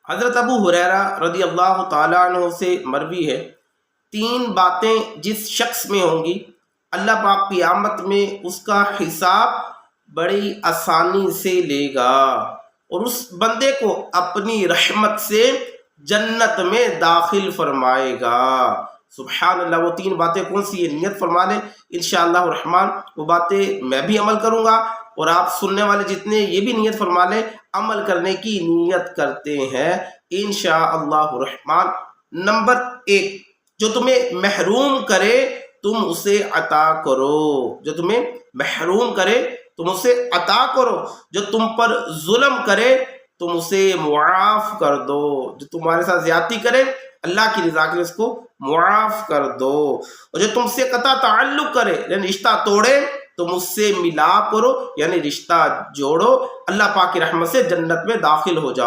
حضرت ابو ہریرہ رضی اللہ تعالیٰ عنہ سے مروی ہے، 3 باتیں جس شخص میں ہوں گی اللہ پاک قیامت میں اس کا حساب بڑی آسانی سے لے گا اور اس بندے کو اپنی رحمت سے جنت میں داخل فرمائے گا۔ سبحان اللہ، وہ 3 باتیں کون سی ہیں؟ نیت فرما لیں انشاءاللہ الرحمن وہ باتیں میں بھی عمل کروں گا، اور آپ سننے والے جتنے یہ بھی نیت فرما لیں عمل کرنے کی نیت کرتے ہیں انشاءاللہ الرحمن۔ نمبر 1، جو تمہیں محروم کرے تم اسے عطا کرو، جو تمہیں محروم کرے تم اسے عطا کرو، جو تم پر ظلم کرے تم اسے معاف کر دو، جو تمہارے ساتھ زیادتی کرے اللہ کی رضا کے لیے اس کو معاف کر دو، اور جو تم سے قطع تعلق کرے یعنی رشتہ توڑے تم اس سے ملا کرو یعنی رشتہ جوڑو، اللہ پاک کی رحمت سے جنت میں داخل ہو جاؤ۔